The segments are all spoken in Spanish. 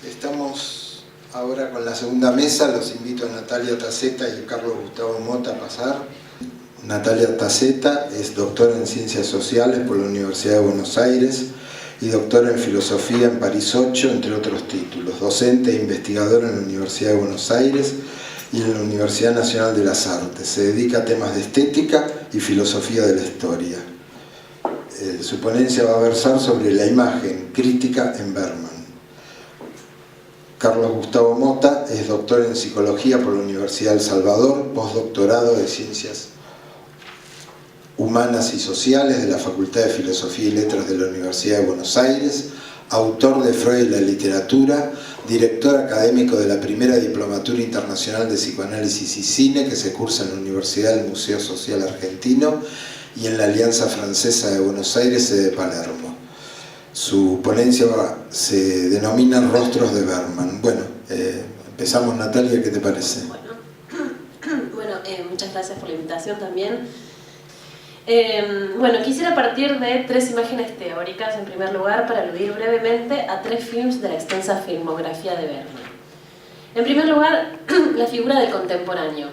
Estamos ahora con la segunda mesa. Los invito a Natalia Taceta y a Carlos Gustavo Mota a pasar. Natalia Taceta es doctora en Ciencias Sociales por la Universidad de Buenos Aires y doctora en Filosofía en París 8, entre otros títulos. Docente e investigadora en la Universidad de Buenos Aires y en la Universidad Nacional de las Artes. Se dedica a temas de estética y filosofía de la historia. Su ponencia va a versar sobre la imagen crítica en Bergman. Carlos Gustavo Mota es doctor en Psicología por la Universidad de El Salvador, postdoctorado de Ciencias Humanas y Sociales de la Facultad de Filosofía y Letras de la Universidad de Buenos Aires, autor de Freud y la literatura, director académico de la primera Diplomatura Internacional de Psicoanálisis y Cine que se cursa en la Universidad del Museo Social Argentino y en la Alianza Francesa de Buenos Aires, sede de Palermo. Su ponencia se denomina Rostros de Bergman. Bueno, empezamos, Natalia, ¿qué te parece? Bueno, muchas gracias por la invitación también. Bueno, quisiera partir de tres imágenes teóricas, en primer lugar, para aludir brevemente a tres films de la extensa filmografía de Bergman. En primer lugar, la figura del contemporáneo,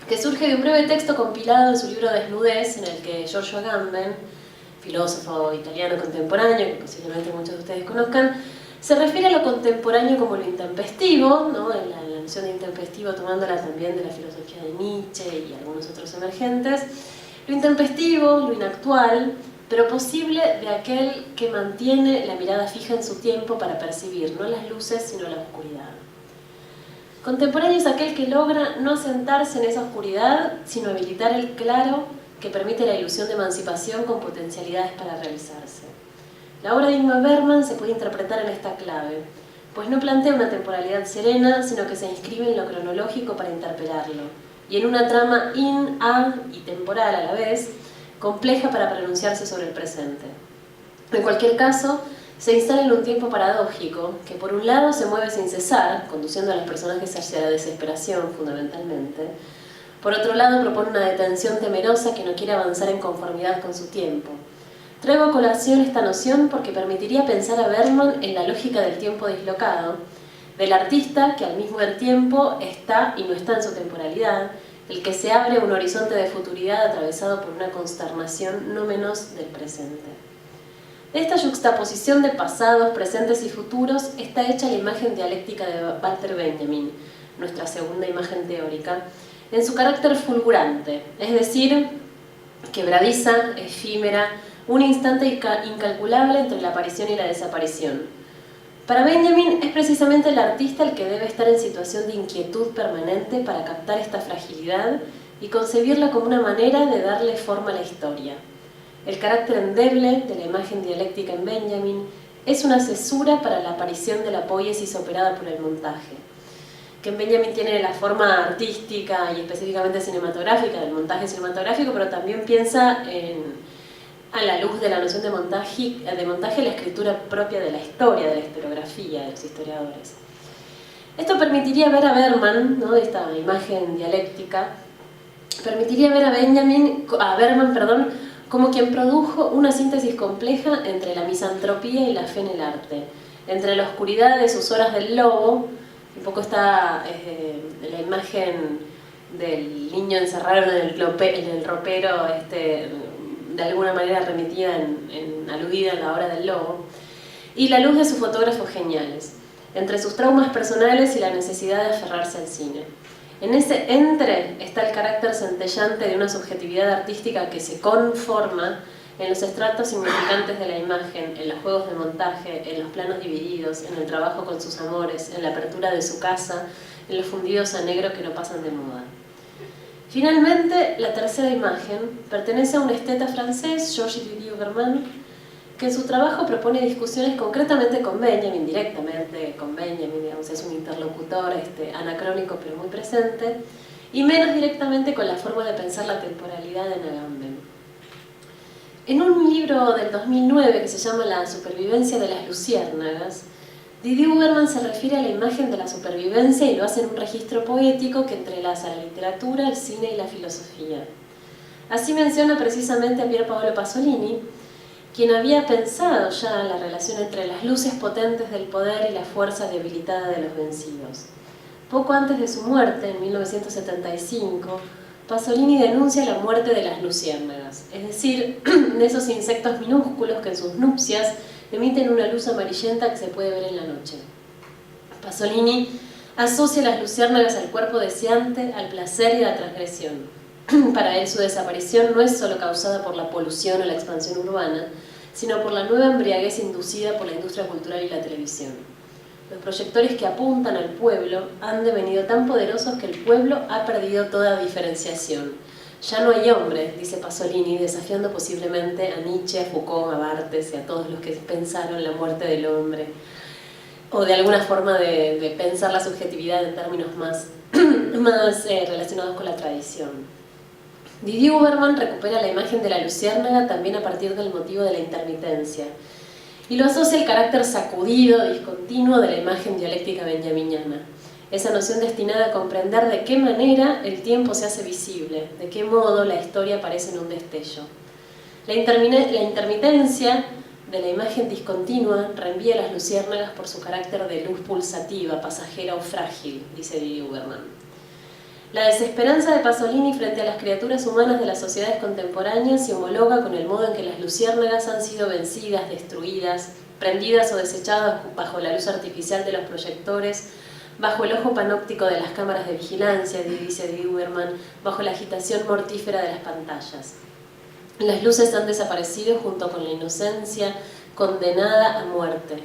que surge de un breve texto compilado en su libro Desnudez, en el que Giorgio Agamben, filósofo italiano contemporáneo, que posiblemente muchos de ustedes conozcan, se refiere a lo contemporáneo como lo intempestivo, ¿no? La noción de intempestivo tomándola también de la filosofía de Nietzsche y algunos otros emergentes. Lo intempestivo, lo inactual, pero posible de aquel que mantiene la mirada fija en su tiempo para percibir no las luces sino la oscuridad. Contemporáneo es aquel que logra no asentarse en esa oscuridad, sino habilitar el claro que permite la ilusión de emancipación con potencialidades para realizarse. La obra de Ingmar Bergman se puede interpretar en esta clave, pues no plantea una temporalidad serena, sino que se inscribe en lo cronológico para interpelarlo, y en una trama a y temporal a la vez, compleja para pronunciarse sobre el presente. En cualquier caso, se instala en un tiempo paradójico, que por un lado se mueve sin cesar, conduciendo a los personajes hacia la desesperación fundamentalmente. Por otro lado, propone una detención temerosa que no quiere avanzar en conformidad con su tiempo. Traigo a colación esta noción porque permitiría pensar a Bergman en la lógica del tiempo dislocado, del artista que al mismo tiempo está y no está en su temporalidad, el que se abre un horizonte de futuridad atravesado por una consternación no menos del presente. De esta yuxtaposición de pasados, presentes y futuros está hecha la imagen dialéctica de Walter Benjamin, nuestra segunda imagen teórica, en su carácter fulgurante, es decir, quebradiza, efímera, un instante incalculable entre la aparición y la desaparición. Para Benjamin es precisamente el artista el que debe estar en situación de inquietud permanente para captar esta fragilidad y concebirla como una manera de darle forma a la historia. El carácter endeble de la imagen dialéctica en Benjamin es una cesura para la aparición de la poiesis operada por el montaje, que en Benjamin tiene la forma artística y específicamente cinematográfica del montaje cinematográfico, pero también piensa a la luz de la noción de montaje la escritura propia de la historia, de la historiografía de los historiadores. Esto permitiría ver a Bergman, ¿no? Esta imagen dialéctica, permitiría ver a Bergman, como quien produjo una síntesis compleja entre la misantropía y la fe en el arte, entre la oscuridad de sus horas del lobo. Un poco está la imagen del niño encerrado en el ropero, de alguna manera remitida aludida en la hora del lobo, y la luz de sus fotógrafos geniales, entre sus traumas personales y la necesidad de aferrarse al cine. En ese entre está el carácter centellante de una subjetividad artística que se conforma en los estratos significantes de la imagen, en los juegos de montaje, en los planos divididos, en el trabajo con sus amores, en la apertura de su casa, en los fundidos a negro que no pasan de moda. Finalmente, la tercera imagen pertenece a un esteta francés, Georges Didier Bergman, que en su trabajo propone discusiones concretamente con Benjamin, directamente con Benjamin, digamos, es un interlocutor anacrónico pero muy presente, y menos directamente con la forma de pensar la temporalidad de Agamben. En un libro del 2009 que se llama La supervivencia de las luciérnagas, Didier Bergman se refiere a la imagen de la supervivencia y lo hace en un registro poético que entrelaza la literatura, el cine y la filosofía. Así menciona precisamente a Pier Paolo Pasolini, quien había pensado ya la relación entre las luces potentes del poder y la fuerza debilitada de los vencidos. Poco antes de su muerte, en 1975, Pasolini denuncia la muerte de las luciérnagas, es decir, de esos insectos minúsculos que en sus nupcias emiten una luz amarillenta que se puede ver en la noche. Pasolini asocia las luciérnagas al cuerpo deseante, al placer y a la transgresión. Para él su desaparición no es solo causada por la polución o la expansión urbana, sino por la nueva embriaguez inducida por la industria cultural y la televisión. Los proyectores que apuntan al pueblo han devenido tan poderosos que el pueblo ha perdido toda diferenciación. Ya no hay hombre, dice Pasolini, desafiando posiblemente a Nietzsche, a Foucault, a Barthes y a todos los que pensaron la muerte del hombre, o de alguna forma de pensar la subjetividad en términos más relacionados con la tradición. Didier Huberman recupera la imagen de la luciérnaga también a partir del motivo de la intermitencia, y lo asocia al carácter sacudido, discontinuo de la imagen dialéctica benjaminiana. Esa noción destinada a comprender de qué manera el tiempo se hace visible, de qué modo la historia aparece en un destello. La intermitencia de la imagen discontinua reenvía a las luciérnagas por su carácter de luz pulsativa, pasajera o frágil, dice Didier Huberman. La desesperanza de Pasolini frente a las criaturas humanas de las sociedades contemporáneas se homologa con el modo en que las luciérnagas han sido vencidas, destruidas, prendidas o desechadas bajo la luz artificial de los proyectores, bajo el ojo panóptico de las cámaras de vigilancia, dice Didier Huberman, bajo la agitación mortífera de las pantallas. Las luces han desaparecido junto con la inocencia condenada a muerte.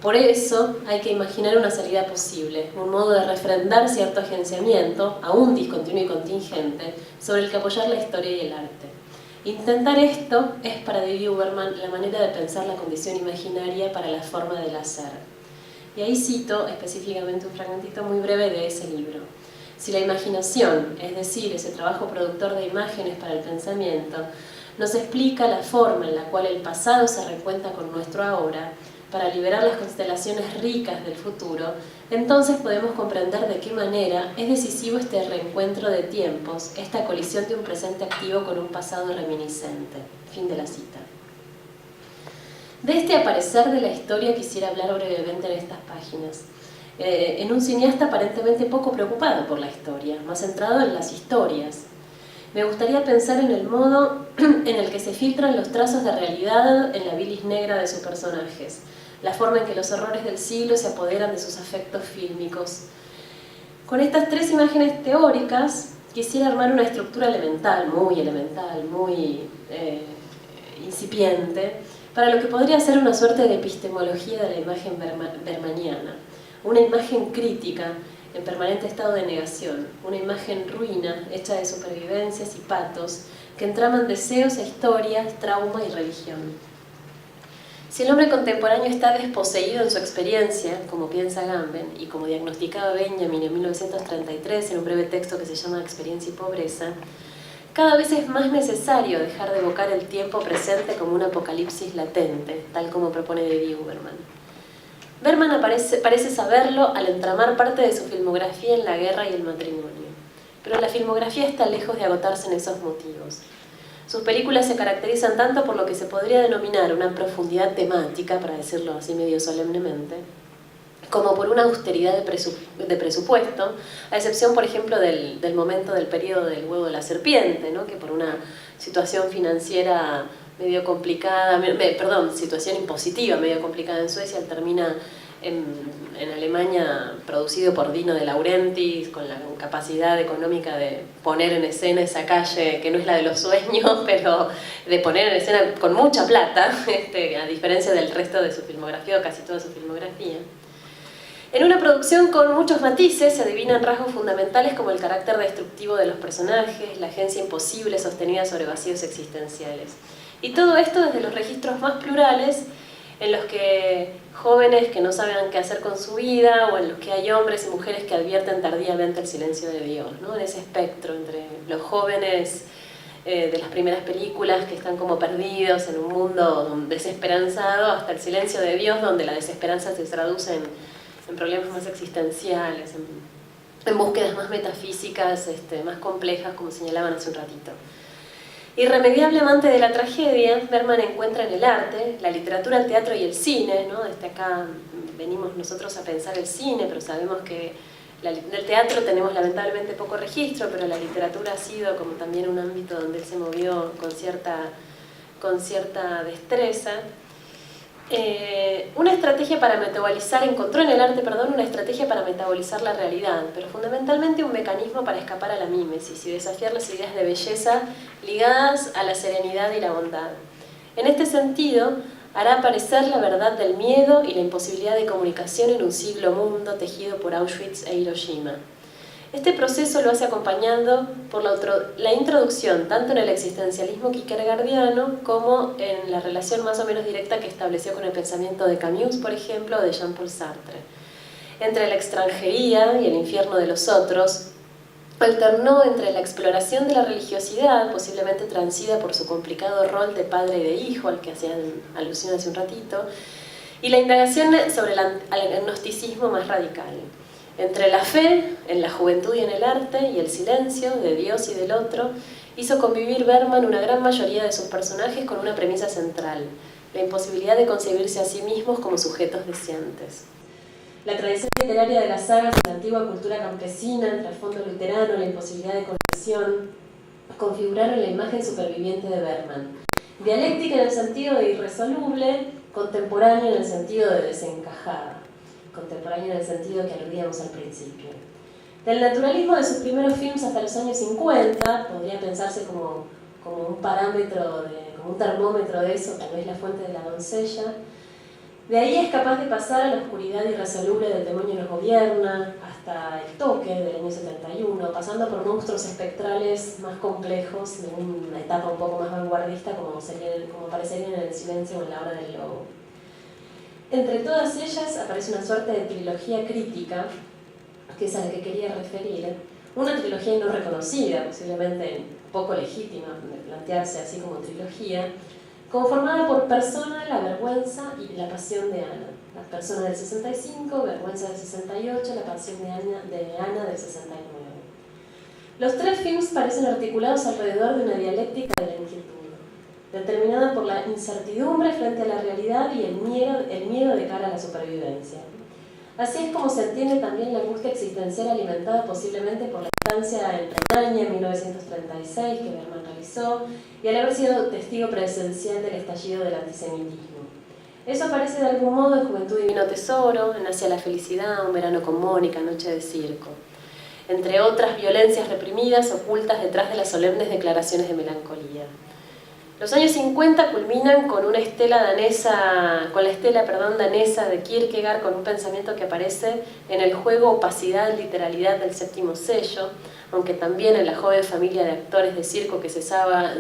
Por eso hay que imaginar una salida posible, un modo de refrendar cierto agenciamiento, aún discontinuo y contingente, sobre el que apoyar la historia y el arte. Intentar esto es para Didier Huberman la manera de pensar la condición imaginaria para la forma del hacer. Y ahí cito específicamente un fragmentito muy breve de ese libro. Si la imaginación, es decir, ese trabajo productor de imágenes para el pensamiento, nos explica la forma en la cual el pasado se recuenta con nuestro ahora, para liberar las constelaciones ricas del futuro, entonces podemos comprender de qué manera es decisivo este reencuentro de tiempos, esta colisión de un presente activo con un pasado reminiscente. Fin de la cita. De este aparecer de la historia quisiera hablar brevemente en estas páginas. En un cineasta aparentemente poco preocupado por la historia, más centrado en las historias. Me gustaría pensar en el modo en el que se filtran los trazos de realidad en la bilis negra de sus personajes, la forma en que los horrores del siglo se apoderan de sus afectos fílmicos. Con estas tres imágenes teóricas quisiera armar una estructura elemental, muy incipiente, para lo que podría ser una suerte de epistemología de la imagen bermaniana, una imagen crítica en permanente estado de negación, una imagen ruina hecha de supervivencias y patos que entraman deseos e historias, trauma y religión. Si el hombre contemporáneo está desposeído en su experiencia, como piensa Agamben, y como diagnosticaba Benjamin en 1933 en un breve texto que se llama Experiencia y Pobreza, cada vez es más necesario dejar de evocar el tiempo presente como un apocalipsis latente, tal como propone Didier Huberman. Berman parece saberlo al entramar parte de su filmografía en la guerra y el matrimonio, pero la filmografía está lejos de agotarse en esos motivos. Sus películas se caracterizan tanto por lo que se podría denominar una profundidad temática, para decirlo así medio solemnemente, como por una austeridad de presupuesto, a excepción, por ejemplo, del momento del periodo del huevo de la serpiente, ¿no? Que por una situación financiera medio complicada, situación impositiva medio complicada en Suecia, termina en Alemania producido por Dino De Laurentiis, con la capacidad económica de poner en escena esa calle que no es la de los sueños, pero de poner en escena con mucha plata, a diferencia del resto de su filmografía o casi toda su filmografía. En una producción con muchos matices se adivinan rasgos fundamentales como el carácter destructivo de los personajes, la agencia imposible sostenida sobre vacíos existenciales. Y todo esto desde los registros más plurales, en los que jóvenes que no saben qué hacer con su vida, o en los que hay hombres y mujeres que advierten tardíamente el silencio de Dios, ¿no? En ese espectro entre los jóvenes de las primeras películas que están como perdidos en un mundo desesperanzado, hasta el silencio de Dios, donde la desesperanza se traduce en problemas más existenciales, en búsquedas más metafísicas, más complejas, como señalaban hace un ratito. Irremediable amante de la tragedia, Bergman encuentra en el arte, la literatura, el teatro y el cine, ¿no? Desde acá venimos nosotros a pensar el cine, pero sabemos que del teatro tenemos lamentablemente poco registro, pero la literatura ha sido como también un ámbito donde él se movió con cierta destreza. Una estrategia para metabolizar, encontró en el arte, una estrategia para metabolizar la realidad, pero fundamentalmente un mecanismo para escapar a la mímesis y desafiar las ideas de belleza ligadas a la serenidad y la bondad. En este sentido, hará aparecer la verdad del miedo y la imposibilidad de comunicación en un siglo mundo tejido por Auschwitz e Hiroshima. Este proceso lo hace acompañando por la introducción tanto en el existencialismo kierkegaardiano como en la relación más o menos directa que estableció con el pensamiento de Camus, por ejemplo, o de Jean-Paul Sartre. Entre la extranjería y el infierno de los otros, alternó entre la exploración de la religiosidad, posiblemente transida por su complicado rol de padre y de hijo, al que hacían alusión hace un ratito, y la indagación sobre el agnosticismo más radical. Entre la fe, en la juventud y en el arte, y el silencio, de Dios y del otro, hizo convivir Bergman una gran mayoría de sus personajes con una premisa central, la imposibilidad de concebirse a sí mismos como sujetos deseantes. La tradición literaria de las sagas y la antigua cultura campesina, el trasfondo luterano, la imposibilidad de conexión, configuraron la imagen superviviente de Bergman. Dialéctica en el sentido de irresoluble, contemporánea en el sentido de desencajada. Contemporáneo en el sentido que aludíamos al principio. Del naturalismo de sus primeros films hasta los años 50, podría pensarse como un parámetro, como un termómetro de eso, tal vez La fuente de la doncella. De ahí es capaz de pasar a la oscuridad irresoluble del demonio nos gobierna, hasta El toque del año 71, pasando por monstruos espectrales más complejos de una etapa un poco más vanguardista como aparecerían en El silencio o en La hora del lobo. Entre todas ellas aparece una suerte de trilogía crítica, que es a la que quería referir, una trilogía no reconocida, posiblemente poco legítima de plantearse así como trilogía, conformada por Persona, La vergüenza y La pasión de Ana. La Persona del 65, Vergüenza del 68, La pasión de Ana del 69. Los tres films parecen articulados alrededor de una dialéctica de la inquietud, determinada por la incertidumbre frente a la realidad y el miedo de cara a la supervivencia. Así es como se entiende también la angustia existencial alimentada posiblemente por la estancia en Renania en 1936 que Bergman realizó y al haber sido testigo presencial del estallido del antisemitismo. Eso aparece de algún modo en Juventud Divino Tesoro, en Hacia la felicidad, Un verano con Mónica, Noche de circo. Entre otras violencias reprimidas ocultas detrás de las solemnes declaraciones de melancolía. Los años 50 culminan con la estela danesa de Kierkegaard, con un pensamiento que aparece en el juego opacidad-literalidad del séptimo sello, aunque también en la joven familia de actores de circo que se salva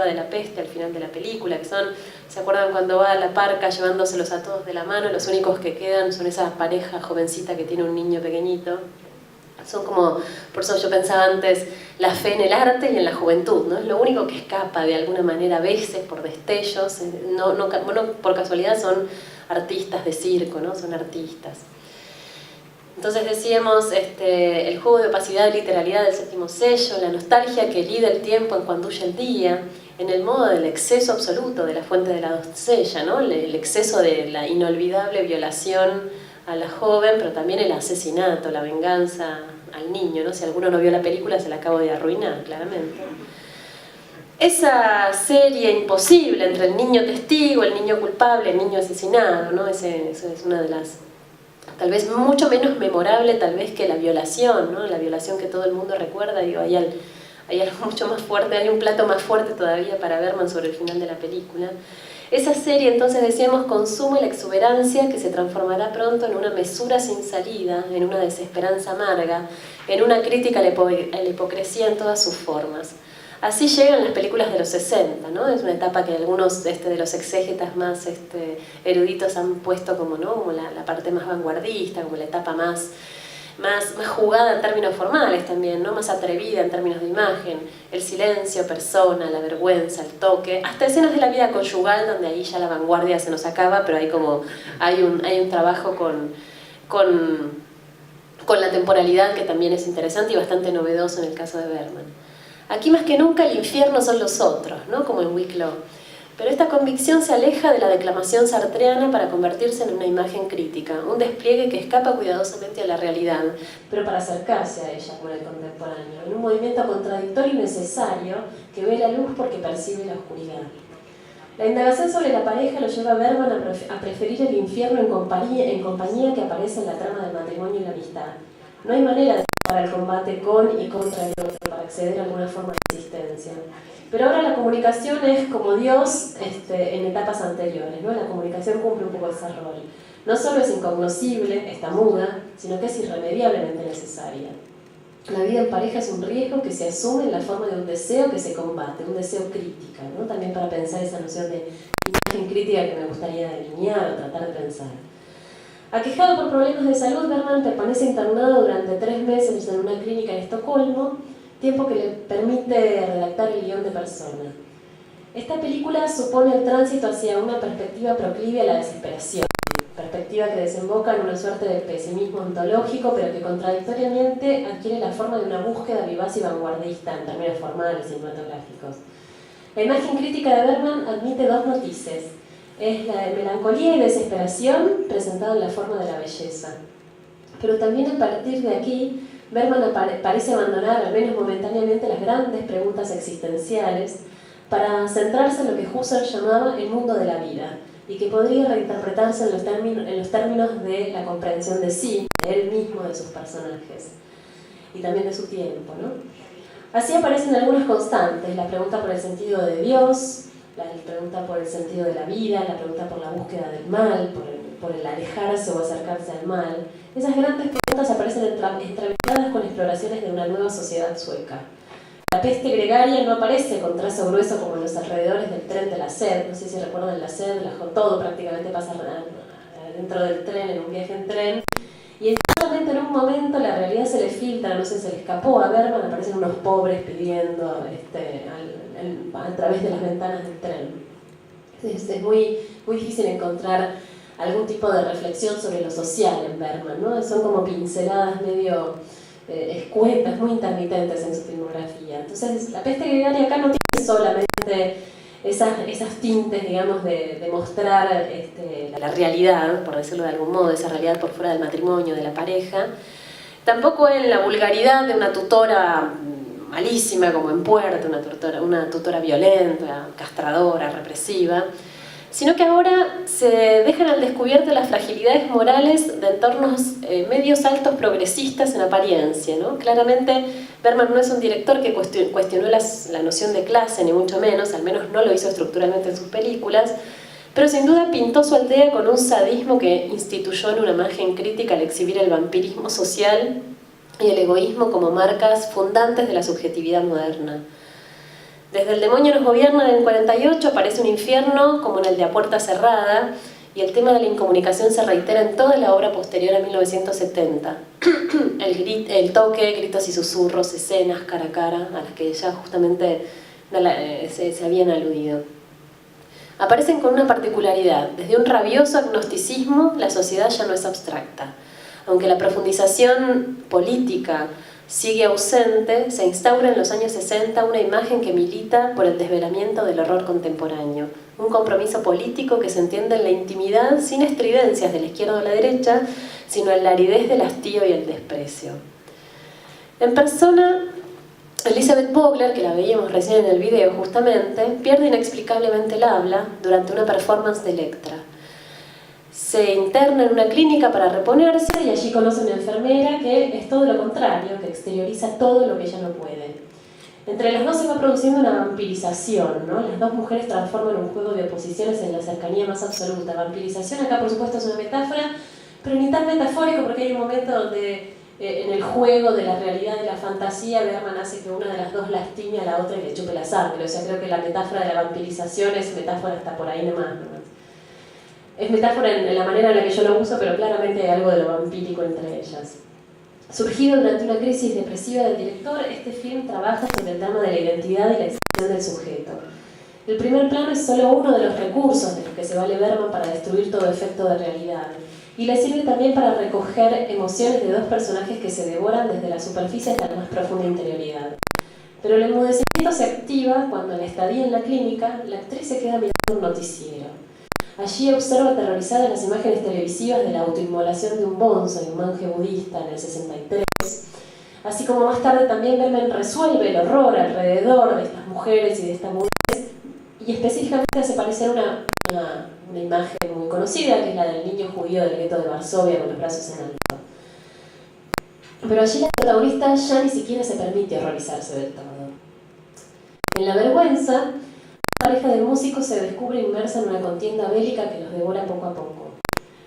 de la peste al final de la película, que son, ¿se acuerdan cuando va a la parca llevándoselos a todos de la mano? Los únicos que quedan son esa pareja jovencita que tiene un niño pequeñito. Son como, por eso yo pensaba antes, la fe en el arte y en la juventud, ¿no? Es lo único que escapa de alguna manera a veces por destellos, no por casualidad son artistas de circo, ¿no? Son artistas. Entonces decíamos, el juego de opacidad y literalidad del séptimo sello, la nostalgia que elide el tiempo en cuando huye el día, en el modo del exceso absoluto de La fuente de la doncella, ¿no? El exceso de la inolvidable violación a la joven, pero también el asesinato, la venganza al niño, ¿no? Si alguno no vio la película, se la acabo de arruinar, claramente. Esa serie imposible entre el niño testigo, el niño culpable, el niño asesinado, ¿no? Eso es una de las, tal vez mucho menos memorable tal vez que la violación, ¿no? La violación que todo el mundo recuerda, digo, hay algo mucho más fuerte, hay un plato más fuerte todavía para Bergman sobre el final de la película. Esa serie, entonces decíamos, consume la exuberancia que se transformará pronto en una mesura sin salida, en una desesperanza amarga, en una crítica a la hipocresía en todas sus formas. Así llegan las películas de los 60, ¿no? Es una etapa que algunos de los exégetas más eruditos han puesto como, ¿no? Como la parte más vanguardista, como la etapa más jugada en términos formales también, ¿no? Más atrevida en términos de imagen, el silencio, Persona, la vergüenza, el toque, hasta escenas de la vida conyugal donde ahí ya la vanguardia se nos acaba, pero hay un trabajo con la temporalidad que también es interesante y bastante novedoso en el caso de Bergman. Aquí más que nunca el infierno son los otros, ¿no? Como en Wicklow. Pero esta convicción se aleja de la declamación sartreana para convertirse en una imagen crítica, un despliegue que escapa cuidadosamente a la realidad, pero para acercarse a ella con el contemporáneo, en un movimiento contradictorio y necesario que ve la luz porque percibe la oscuridad. La indagación sobre la pareja lo lleva a Bergman a preferir el infierno en compañía que aparece en la trama del matrimonio y la amistad. No hay manera de llevar el combate con y contra el otro para acceder a alguna forma de existencia. Pero ahora la comunicación es como Dios en etapas anteriores, ¿no? La comunicación cumple un poco ese rol. No solo es incognoscible, está muda, sino que es irremediablemente necesaria. La vida en pareja es un riesgo que se asume en la forma de un deseo que se combate, un deseo crítica, ¿no? También para pensar esa noción de imagen crítica que me gustaría delinear o tratar de pensar. Aquejado por problemas de salud, Bergman permanece internado durante 3 meses en una clínica en Estocolmo, tiempo que le permite redactar el guión de Persona. Esta película supone el tránsito hacia una perspectiva proclive a la desesperación, perspectiva que desemboca en una suerte de pesimismo ontológico, pero que contradictoriamente adquiere la forma de una búsqueda vivaz y vanguardista en términos formales y cinematográficos. La imagen crítica de Bergman admite 2 matices. Es la de melancolía y desesperación presentada en la forma de la belleza. Pero también a partir de aquí, Bergman parece abandonar, al menos momentáneamente, las grandes preguntas existenciales para centrarse en lo que Husserl llamaba el mundo de la vida y que podría reinterpretarse en los términos de la comprensión de sí, de él mismo, de sus personajes y también de su tiempo, ¿no? Así aparecen algunas constantes: la pregunta por el sentido de Dios, la pregunta por el sentido de la vida, la pregunta por la búsqueda del mal, por el alejarse o acercarse al mal. Esas grandes preguntas aparecen entremezcladas con exploraciones de una nueva sociedad sueca. La peste gregaria no aparece con trazo grueso como en los alrededores del tren de la sed. No sé si recuerdan la sed, todo prácticamente pasa dentro del tren, en un viaje en tren. Y exactamente en un momento la realidad se le filtra, no sé, se le escapó a Bergman, aparecen unos pobres pidiendo a través de las ventanas del tren. Es muy difícil encontrar algún tipo de reflexión sobre lo social en Bergman, ¿no? Son como pinceladas medio escuetas, muy intermitentes en su filmografía. Entonces, la peste gregaria acá no tiene solamente esas tintes, digamos, de mostrar la realidad, por decirlo de algún modo, esa realidad por fuera del matrimonio, de la pareja. Tampoco en la vulgaridad de una tutora malísima, como en Puerto, una tutora violenta, castradora, represiva, sino que ahora se dejan al descubierto las fragilidades morales de entornos medios altos progresistas en apariencia, ¿no? Claramente Bergman no es un director que cuestionó la noción de clase, ni mucho menos no lo hizo estructuralmente en sus películas, pero sin duda pintó su aldea con un sadismo que instituyó en una imagen crítica al exhibir el vampirismo social y el egoísmo como marcas fundantes de la subjetividad moderna. Desde El demonio nos gobierna en 48 aparece un infierno como en el de A puerta cerrada, y el tema de la incomunicación se reitera en toda la obra posterior a 1970. El toque, gritos y susurros, escenas cara a cara, a las que ya justamente se habían aludido. Aparecen con una particularidad: desde un rabioso agnosticismo, la sociedad ya no es abstracta. Aunque la profundización política sigue ausente, se instaura en los años 60 una imagen que milita por el desvelamiento del horror contemporáneo, un compromiso político que se entiende en la intimidad sin estridencias de la izquierda o la derecha, sino en la aridez del hastío y el desprecio. En Persona, Elizabeth Vogler, que la veíamos recién en el video justamente, pierde inexplicablemente el habla durante una performance de Electra. Se interna en una clínica para reponerse y allí conoce a una enfermera que es todo lo contrario, que exterioriza todo lo que ella no puede. Entre las dos se va produciendo una vampirización, ¿no? Las dos mujeres transforman un juego de oposiciones en la cercanía más absoluta. Vampirización acá por supuesto es una metáfora, pero ni tan metafórico, porque hay un momento donde en el juego de la realidad y de la fantasía Bergman hace que una de las dos lastime a la otra y le chupe la sangre. O sea, creo que la metáfora de la vampirización es metáfora hasta por ahí nomás, ¿no? Es metáfora en la manera en la que yo lo uso, pero claramente hay algo de lo vampírico entre ellas. Surgido durante una crisis depresiva del director, este film trabaja sobre el tema de la identidad y la expresión del sujeto. El primer plano es solo uno de los recursos de los que se vale Bergman para destruir todo efecto de realidad, y le sirve también para recoger emociones de dos personajes que se devoran desde la superficie hasta la más profunda interioridad. Pero el enmudecimiento Esto se activa cuando en la estadía en la clínica la actriz se queda mirando un noticiero. Allí observa aterrorizada las imágenes televisivas de la autoinmolación de un bonzo y un monje budista en el 63, así como más tarde también Bergman resuelve el horror alrededor de estas mujeres y de esta mujer, y específicamente hace parecer una imagen muy conocida, que es la del niño judío del gueto de Varsovia con los brazos en alto. Pero allí la protagonista ya ni siquiera se permite horrorizarse del todo. En La vergüenza, la pareja de músicos se descubre inmersa en una contienda bélica que los devora poco a poco.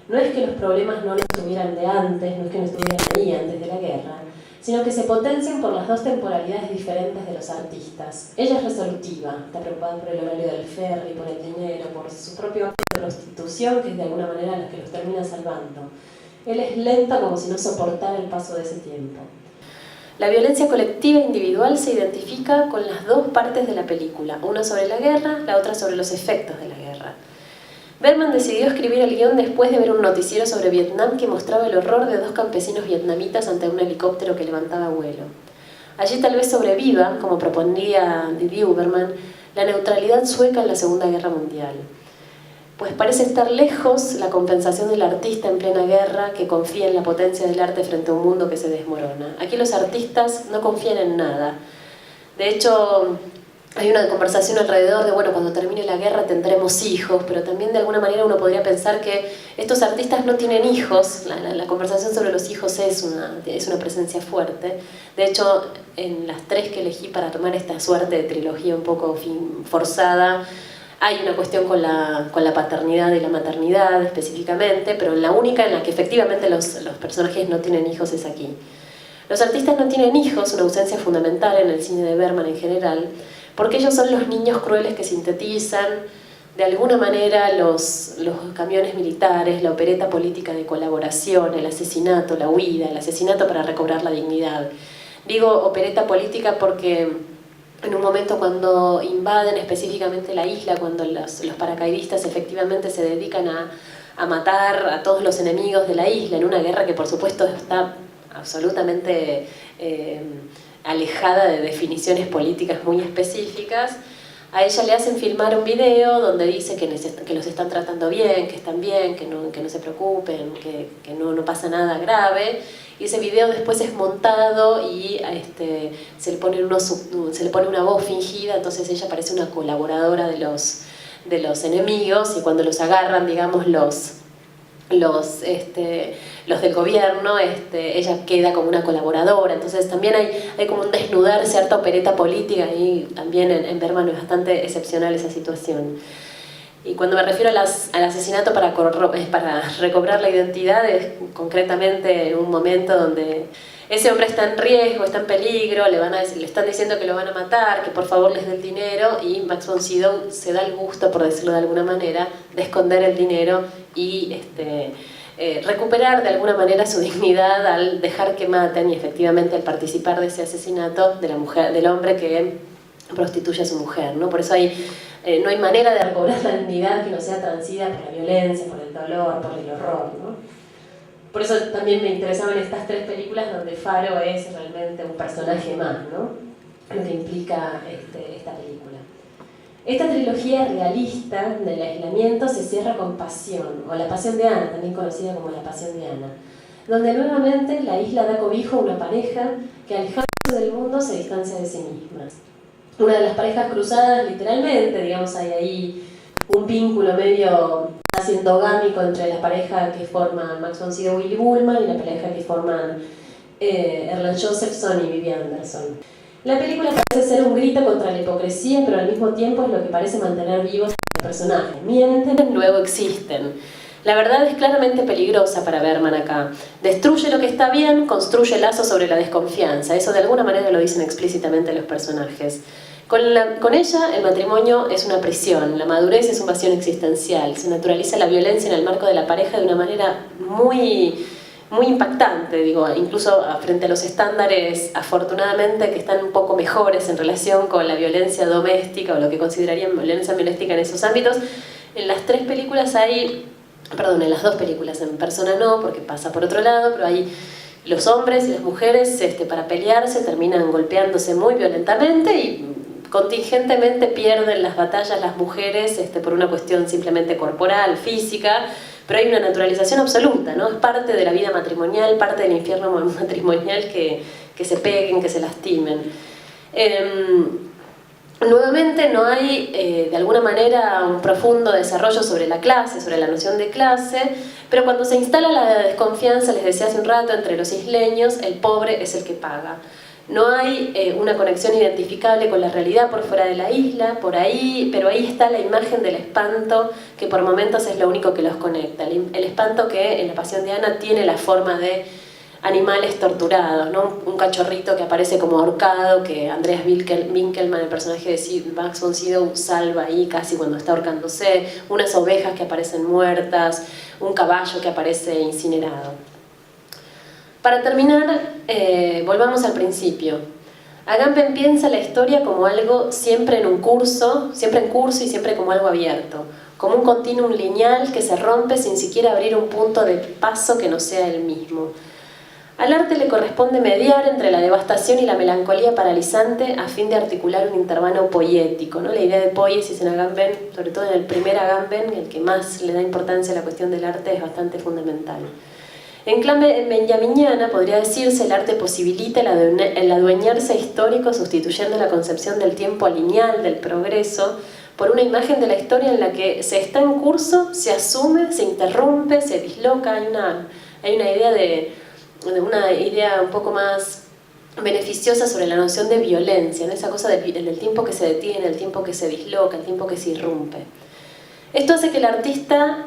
No es que los problemas no estuvieran de antes, no es que no estuvieran ahí antes de la guerra, sino que se potencian por las dos temporalidades diferentes de los artistas. Ella es resolutiva, está preocupada por el horario del ferry, por el dinero, por su propio acto de prostitución, que es de alguna manera la que los termina salvando. Él es lenta como si no soportara el paso de ese tiempo. La violencia colectiva e individual se identifica con las dos partes de la película, una sobre la guerra, la otra sobre los efectos de la guerra. Bergman decidió escribir el guión después de ver un noticiero sobre Vietnam que mostraba el horror de dos campesinos vietnamitas ante un helicóptero que levantaba vuelo. Allí tal vez sobreviva, como proponía Didier Bergman, la neutralidad sueca en la Segunda Guerra Mundial. Pues parece estar lejos la compensación del artista en plena guerra que confía en la potencia del arte frente a un mundo que se desmorona. Aquí los artistas no confían en nada. De hecho, hay una conversación alrededor de, bueno, cuando termine la guerra tendremos hijos, pero también de alguna manera uno podría pensar que estos artistas no tienen hijos. La conversación sobre los hijos es una presencia fuerte. De hecho, en las tres que elegí para armar esta suerte de trilogía un poco forzada, hay una cuestión con la paternidad y la maternidad específicamente, pero la única en la que efectivamente los personajes no tienen hijos es aquí. Los artistas no tienen hijos, una ausencia fundamental en el cine de Bergman en general, porque ellos son los niños crueles que sintetizan de alguna manera los camiones militares, la opereta política de colaboración, el asesinato, la huida, el asesinato para recobrar la dignidad. Digo opereta política porque en un momento cuando invaden específicamente la isla, cuando los paracaidistas efectivamente se dedican a matar a todos los enemigos de la isla, en una guerra que por supuesto está absolutamente alejada de definiciones políticas muy específicas, a ella le hacen filmar un video donde dice que los están tratando bien, que están bien, que no se preocupen, que no pasa nada grave. Y ese video después es montado y se le pone una voz fingida, entonces ella parece una colaboradora de los enemigos, y cuando los agarran, digamos, los del gobierno, ella queda como una colaboradora. Entonces también hay como un desnudar cierta opereta política, y también en Bergman es bastante excepcional esa situación. Y cuando me refiero al asesinato para recobrar la identidad, es concretamente en un momento donde ese hombre está en riesgo, está en peligro, le están diciendo que lo van a matar, que por favor les dé el dinero, y Max von Sydow se da el gusto, por decirlo de alguna manera, de esconder el dinero y recuperar de alguna manera su dignidad al dejar que maten, y efectivamente al participar de ese asesinato de la mujer, del hombre que prostituye a su mujer, ¿no? Por eso no hay manera de recobrar la dignidad que no sea transida por la violencia, por el dolor, por el horror, ¿no? Por eso también me interesaban estas tres películas donde Faro es realmente un personaje más, ¿no? Lo que implica esta película. Esta trilogía realista del aislamiento se cierra con Pasión, o La Pasión de Ana, también conocida como La Pasión de Ana, donde nuevamente la isla da cobijo a una pareja que, alejándose del mundo, se distancia de sí mismas. Una de las parejas cruzadas, literalmente, digamos, hay ahí un vínculo medio casi endogámico entre la pareja que forman Max von Sydow y Willy Buhlmann y la pareja que forman Erland Josephson y Vivi Anderson. La película parece ser un grito contra la hipocresía, pero al mismo tiempo es lo que parece mantener vivos a los personajes. Mienten, luego existen. La verdad es claramente peligrosa para Bergman acá. Destruye lo que está bien, construye lazos sobre la desconfianza. Eso de alguna manera lo dicen explícitamente los personajes. Con ella el matrimonio es una prisión, la madurez es un vacío existencial, se naturaliza la violencia en el marco de la pareja de una manera muy impactante, digo, incluso frente a los estándares, afortunadamente, que están un poco mejores en relación con la violencia doméstica o lo que considerarían violencia doméstica en esos ámbitos. En las tres películas en las dos películas, en Persona no, porque pasa por otro lado, pero hay los hombres y las mujeres para pelearse terminan golpeándose muy violentamente y contingentemente pierden las batallas las mujeres por una cuestión simplemente corporal, física, pero hay una naturalización absoluta, ¿no? Es parte de la vida matrimonial, parte del infierno matrimonial que se peguen, que se lastimen. Nuevamente no hay de alguna manera un profundo desarrollo sobre la clase, sobre la noción de clase, pero cuando se instala la desconfianza, les decía hace un rato, entre los isleños, el pobre es el que paga. No hay una conexión identificable con la realidad por fuera de la isla, por ahí, pero ahí está la imagen del espanto, que por momentos es lo único que los conecta. El espanto que en La Pasión de Ana tiene la forma de animales torturados, ¿no? Un cachorrito que aparece como ahorcado, que Andreas Winkelmann, el personaje de Max von Sydow, salva ahí casi cuando está ahorcándose, unas ovejas que aparecen muertas, un caballo que aparece incinerado. Para terminar, volvamos al principio. Agamben piensa la historia como algo siempre en curso y siempre como algo abierto, como un continuum lineal que se rompe sin siquiera abrir un punto de paso que no sea el mismo. Al arte le corresponde mediar entre la devastación y la melancolía paralizante a fin de articular un intervalo poético, ¿no? La idea de poiesis en Agamben, sobre todo en el primer Agamben, el que más le da importancia a la cuestión del arte, es bastante fundamental. En clave benjaminiana, podría decirse, el arte posibilita el adueñarse histórico sustituyendo la concepción del tiempo lineal, del progreso, por una imagen de la historia en la que se está en curso, se asume, se interrumpe, se disloca. Hay una idea un poco más beneficiosa sobre la noción de violencia, ¿no? Esa cosa del tiempo que se detiene, el tiempo que se disloca, el tiempo que se irrumpe. Esto hace el artista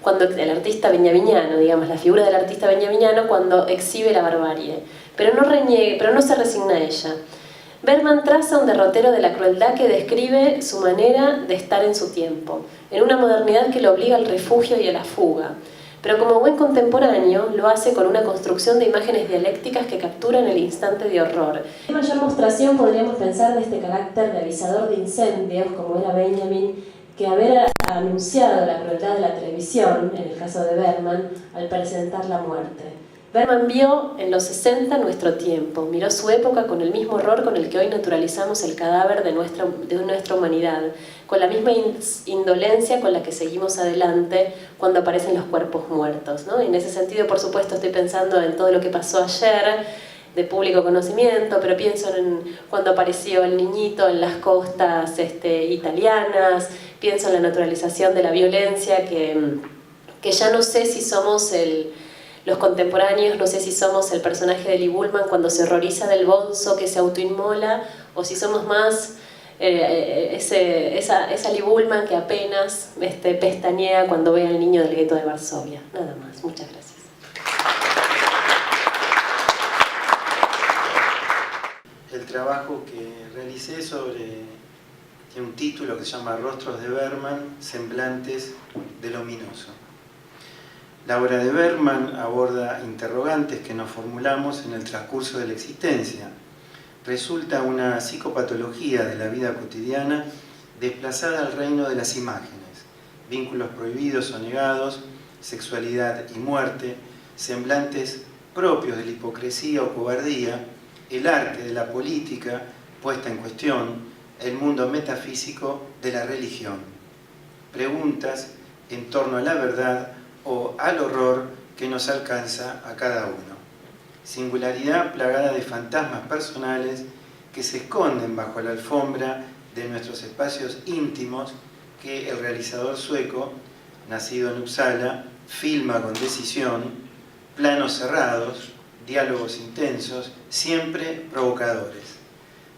cuando el artista benjaminiano, digamos, la figura del artista benjaminiano cuando exhibe la barbarie, pero no se resigna a ella. Bergman traza un derrotero de la crueldad que describe su manera de estar en su tiempo, en una modernidad que lo obliga al refugio y a la fuga. Pero como buen contemporáneo, lo hace con una construcción de imágenes dialécticas que capturan el instante de horror. En mayor mostración podríamos pensar de este carácter de avisador de incendios, como era Benjamin, que haber anunciado la crueldad de la televisión, en el caso de Bergman, al presentar la muerte. Bergman vio en los 60 nuestro tiempo, miró su época con el mismo horror con el que hoy naturalizamos el cadáver de nuestra humanidad, con la misma indolencia con la que seguimos adelante cuando aparecen los cuerpos muertos, ¿no? En ese sentido, por supuesto, estoy pensando en todo lo que pasó ayer, de público conocimiento, pero pienso en cuando apareció el niñito en las costas italianas, pienso en la naturalización de la violencia, que ya no sé si somos los contemporáneos, no sé si somos el personaje de Lee Bullman cuando se horroriza del bonzo que se autoinmola, o si somos más esa Lee Bullman que apenas pestañea cuando ve al niño del gueto de Varsovia. Nada más, muchas gracias. El trabajo que realicé tiene un título que se llama Rostros de Bergman, semblantes del ominoso. La obra de Bergman aborda interrogantes que nos formulamos en el transcurso de la existencia. Resulta una psicopatología de la vida cotidiana desplazada al reino de las imágenes, vínculos prohibidos o negados, sexualidad y muerte, semblantes propios de la hipocresía o cobardía, el arte de la política puesta en cuestión, el mundo metafísico de la religión. Preguntas en torno a la verdad o al horror que nos alcanza a cada uno. Singularidad plagada de fantasmas personales que se esconden bajo la alfombra de nuestros espacios íntimos que el realizador sueco, nacido en Uppsala, filma con decisión, planos cerrados, diálogos intensos, siempre provocadores.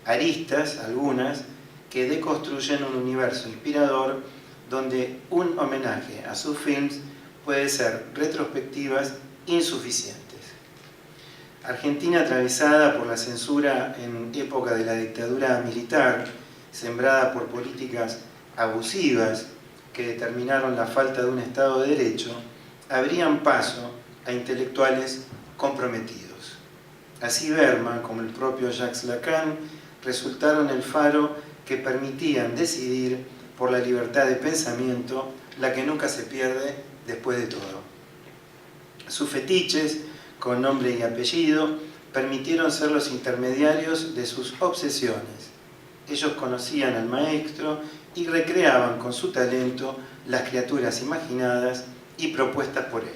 Aristas, algunas, que deconstruyen un universo inspirador donde un homenaje a sus films puede ser retrospectivas insuficientes. Argentina atravesada por la censura en época de la dictadura militar, sembrada por políticas abusivas que determinaron la falta de un Estado de Derecho, abrían paso a intelectuales comprometidos. Así Bergman, como el propio Jacques Lacan, resultaron el faro que permitían decidir por la libertad de pensamiento, la que nunca se pierde después de todo. Sus fetiches, con nombre y apellido, permitieron ser los intermediarios de sus obsesiones. Ellos conocían al maestro y recreaban con su talento las criaturas imaginadas y propuestas por él,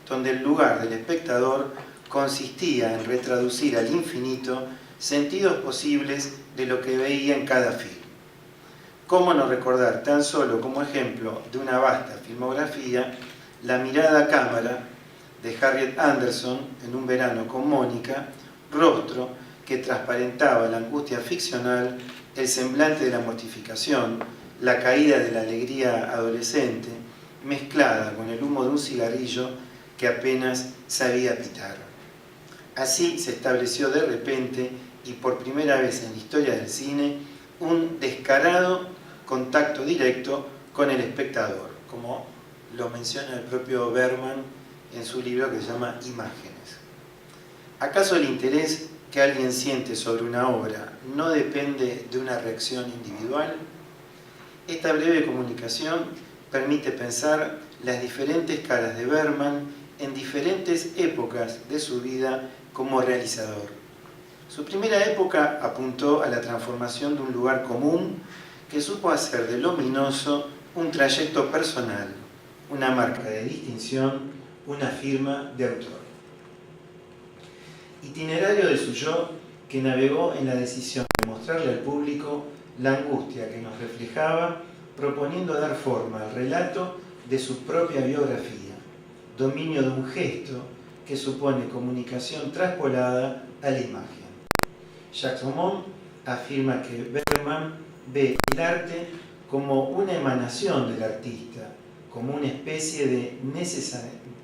donde el lugar del espectador consistía en retraducir al infinito sentidos posibles de lo que veía en cada film. ¿Cómo no recordar tan solo como ejemplo de una vasta filmografía La mirada a cámara de Harriet Anderson en Un verano con Mónica, Rostro, que transparentaba la angustia ficcional, el semblante de la mortificación, la caída de la alegría adolescente, mezclada con el humo de un cigarrillo que apenas sabía pitar? Así se estableció de repente y por primera vez en la historia del cine un descarado contacto directo con el espectador, como lo menciona el propio Bergman en su libro que se llama Imágenes. ¿Acaso el interés que alguien siente sobre una obra no depende de una reacción individual? Esta breve comunicación permite pensar las diferentes caras de Bergman en diferentes épocas de su vida como realizador. Su primera época apuntó a la transformación de un lugar común que supo hacer del ominoso un trayecto personal, una marca de distinción, una firma de autor. Itinerario de su yo que navegó en la decisión de mostrarle al público la angustia que nos reflejaba, proponiendo dar forma al relato de su propia biografía, dominio de un gesto que supone comunicación traspolada a la imagen. Jacques Aumont afirma que Bergman ve el arte como una emanación del artista, como una especie de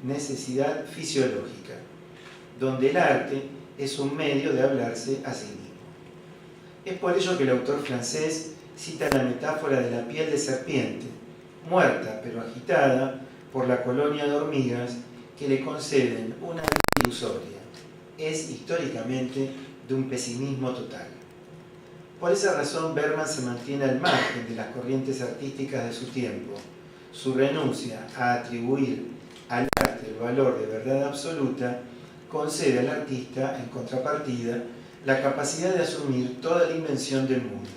necesidad fisiológica, donde el arte es un medio de hablarse a sí mismo. Es por ello que el autor francés cita la metáfora de la piel de serpiente, muerta pero agitada por la colonia de hormigas que le conceden una vida ilusoria. Es históricamente de un pesimismo total. Por esa razón Bergman se mantiene al margen de las corrientes artísticas de su tiempo. Su renuncia a atribuir al arte el valor de verdad absoluta concede al artista, en contrapartida, la capacidad de asumir toda la invención del mundo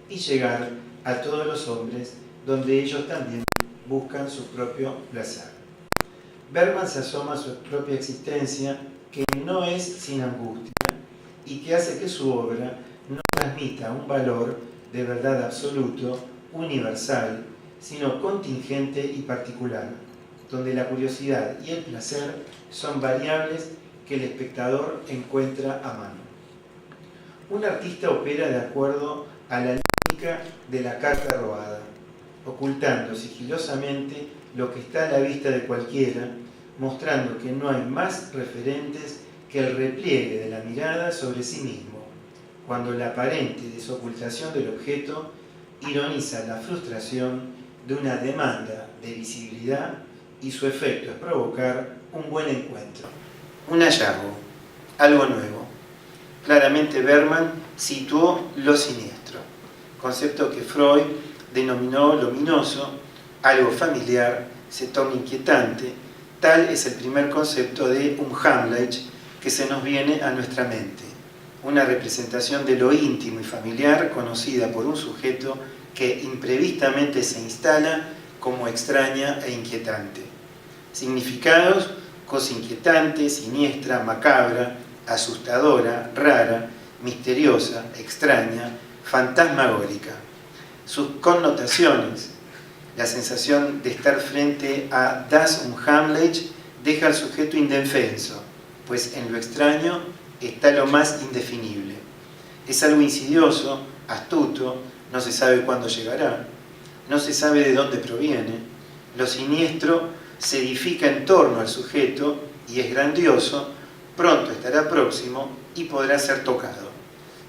y llegar a todos los hombres donde ellos también buscan su propio placer. Bergman se asoma a su propia existencia, que no es sin angustia y que hace que su obra no transmita un valor de verdad absoluto, universal, sino contingente y particular, donde la curiosidad y el placer son variables que el espectador encuentra a mano. Un artista opera de acuerdo a la lógica de la carta robada, ocultando sigilosamente lo que está a la vista de cualquiera, mostrando que no hay más referentes que el repliegue de la mirada sobre sí mismo, cuando la aparente desocultación del objeto ironiza la frustración de una demanda de visibilidad y su efecto es provocar un buen encuentro. Un hallazgo, algo nuevo. Claramente Bergman situó lo siniestro, concepto que Freud denominó luminoso, algo familiar, se torna inquietante. Tal es el primer concepto de Unheimlich que se nos viene a nuestra mente, una representación de lo íntimo y familiar conocida por un sujeto que imprevistamente se instala como extraña e inquietante. Significados: cosa inquietante, siniestra, macabra, asustadora, rara, misteriosa, extraña, fantasmagórica. Sus connotaciones: la sensación de estar frente a das Unheimlich deja al sujeto indefenso, pues en lo extraño está lo más indefinible. Es algo insidioso, astuto, no se sabe cuándo llegará, no se sabe de dónde proviene. Lo siniestro se edifica en torno al sujeto y es grandioso, pronto estará próximo y podrá ser tocado.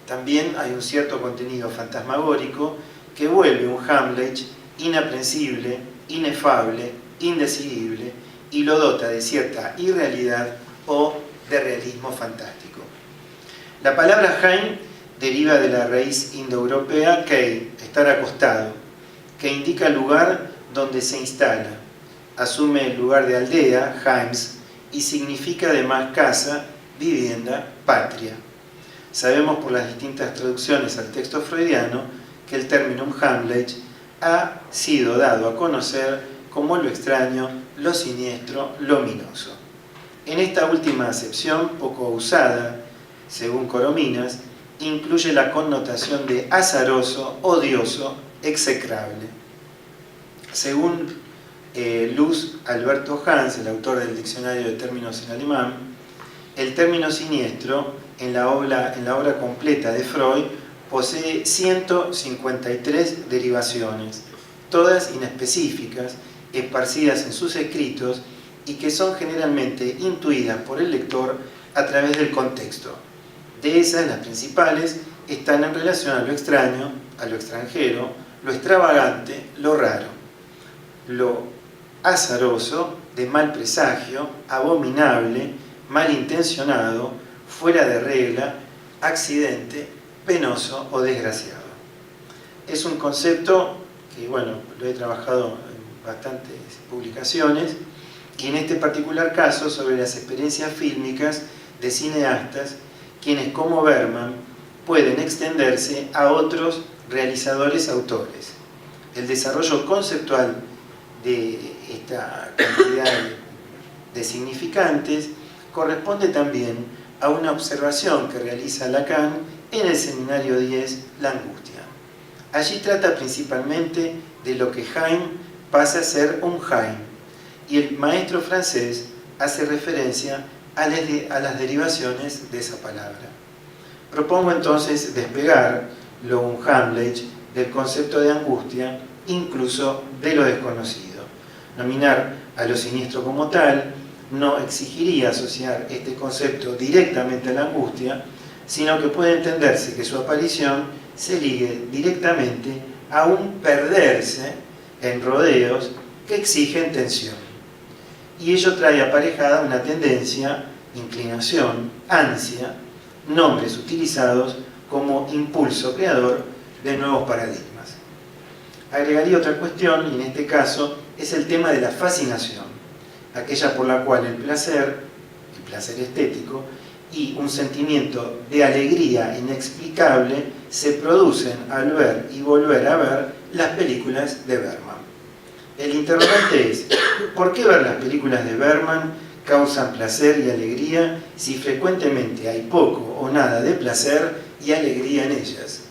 También hay un cierto contenido fantasmagórico que vuelve un Hamlet inaprensible, inefable, indecidible y lo dota de cierta irrealidad o de realismo fantástico. La palabra Heim deriva de la raíz indoeuropea kei, estar acostado, que indica el lugar donde se instala. Asume el lugar de aldea, heims, y significa además casa vivienda, patria. Sabemos por las distintas traducciones al texto freudiano que el término Hamlet ha sido dado a conocer como lo extraño, lo siniestro, lo ominoso. En esta última acepción, poco usada, según Corominas, incluye la connotación de azaroso, odioso, execrable. Según Luz Alberto Hans, el autor del Diccionario de Términos en Alemán, el término siniestro, en la obra completa de Freud, posee 153 derivaciones, todas inespecíficas, esparcidas en sus escritos y que son generalmente intuidas por el lector a través del contexto. De esas, las principales están en relación a lo extraño, a lo extranjero, lo extravagante, lo raro, lo azaroso, de mal presagio, abominable, malintencionado, fuera de regla, accidente, penoso o desgraciado. Es un concepto que, bueno, lo he trabajado en bastantes publicaciones, y en este particular caso sobre las experiencias fílmicas de cineastas, quienes como Bergman pueden extenderse a otros realizadores autores. El desarrollo conceptual de esta cantidad de significantes corresponde también a una observación que realiza Lacan en el Seminario 10, La angustia. Allí trata principalmente de lo que Heine pasa a ser un Heine, y el maestro francés hace referencia a las derivaciones de esa palabra. Propongo entonces despegar lo unheimlich del concepto de angustia, incluso de lo desconocido. Nominar a lo siniestro como tal no exigiría asociar este concepto directamente a la angustia, sino que puede entenderse que su aparición se ligue directamente a un perderse en rodeos que exigen tensión. Y ello trae aparejada una tendencia, inclinación, ansia, nombres utilizados como impulso creador de nuevos paradigmas. Agregaría otra cuestión, y en este caso es el tema de la fascinación, aquella por la cual el placer estético, y un sentimiento de alegría inexplicable se producen al ver y volver a ver las películas de Bergman. El interrogante es, ¿por qué ver las películas de Bergman causan placer y alegría si frecuentemente hay poco o nada de placer y alegría en ellas?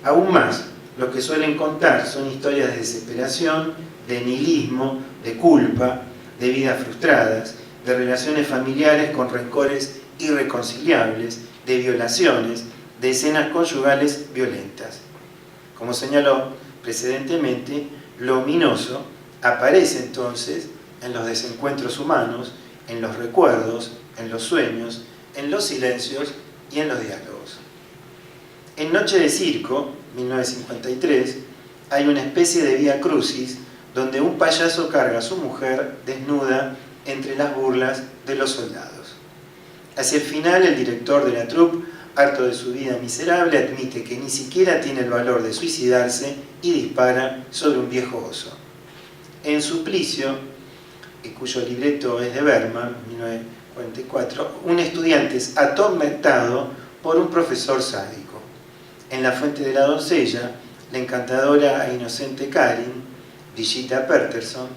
Aún más, lo que suelen contar son historias de desesperación, de nihilismo, de culpa, de vidas frustradas, de relaciones familiares con rencores irreconciliables, de violaciones, de escenas conyugales violentas. Como señaló precedentemente, lo ominoso aparece entonces en los desencuentros humanos, en los recuerdos, en los sueños, en los silencios y en los diálogos. En Noche de Circo, 1953, hay una especie de vía crucis donde un payaso carga a su mujer desnuda entre las burlas de los soldados. Hacia el final, el director de la troupe, harto de su vida miserable, admite que ni siquiera tiene el valor de suicidarse y dispara sobre un viejo oso. En Suplicio, cuyo libreto es de Bergman, 1944, un estudiante es atormentado por un profesor sádico. En La fuente de la doncella, la encantadora e inocente Karin, Brigitta Peterson,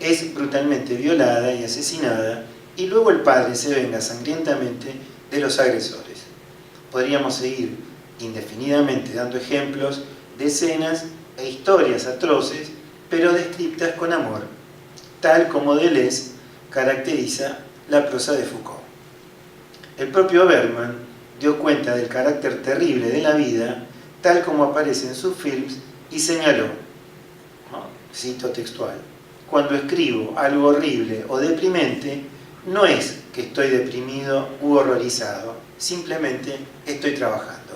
es brutalmente violada y asesinada, y luego el padre se venga sangrientamente de los agresores. Podríamos seguir indefinidamente dando ejemplos de escenas e historias atroces, pero descritas con amor, tal como Deleuze caracteriza la prosa de Foucault. El propio Bergman dio cuenta del carácter terrible de la vida, tal como aparece en sus films, y señaló, cito textual, cuando escribo algo horrible o deprimente, no es que estoy deprimido u horrorizado, simplemente estoy trabajando.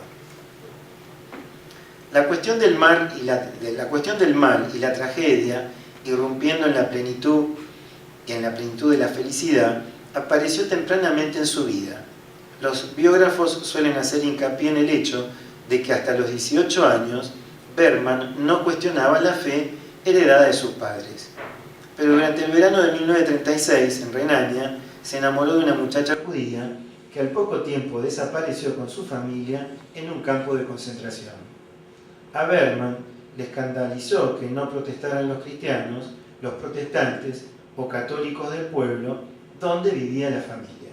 La cuestión del mal y la tragedia, irrumpiendo en la plenitud y en la plenitud de la felicidad, apareció tempranamente en su vida. Los biógrafos suelen hacer hincapié en el hecho de que hasta los 18 años Bergman no cuestionaba la fe heredada de sus padres. Pero durante el verano de 1936, en Renania, se enamoró de una muchacha judía que al poco tiempo desapareció con su familia en un campo de concentración. A Bergman le escandalizó que no protestaran los cristianos, los protestantes o católicos del pueblo donde vivía la familia.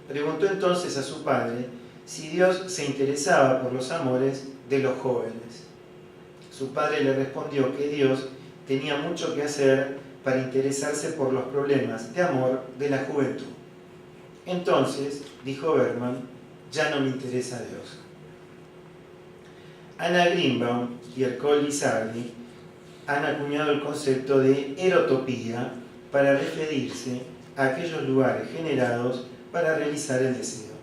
Preguntó entonces a su padre si Dios se interesaba por los amores de los jóvenes. Su padre le respondió que Dios tenía mucho que hacer para interesarse por los problemas de amor de la juventud. Entonces, dijo Bergman, ya no me interesa Dios. Anna Greenbaum y Ercole Lizardi han acuñado el concepto de erotopía para referirse a aquellos lugares generados para realizar el deseo.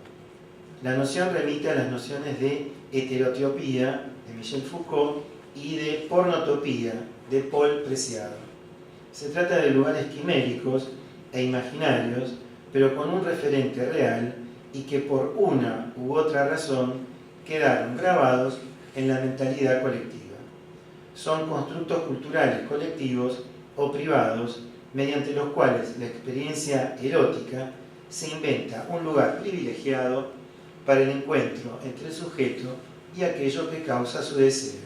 La noción remite a las nociones de heterotopía de Michel Foucault y de pornotopía de Paul Preciado. Se trata de lugares quiméricos e imaginarios, pero con un referente real y que por una u otra razón quedaron grabados en la mentalidad colectiva. Son constructos culturales colectivos o privados mediante los cuales la experiencia erótica se inventa un lugar privilegiado para el encuentro entre el sujeto y aquello que causa su deseo.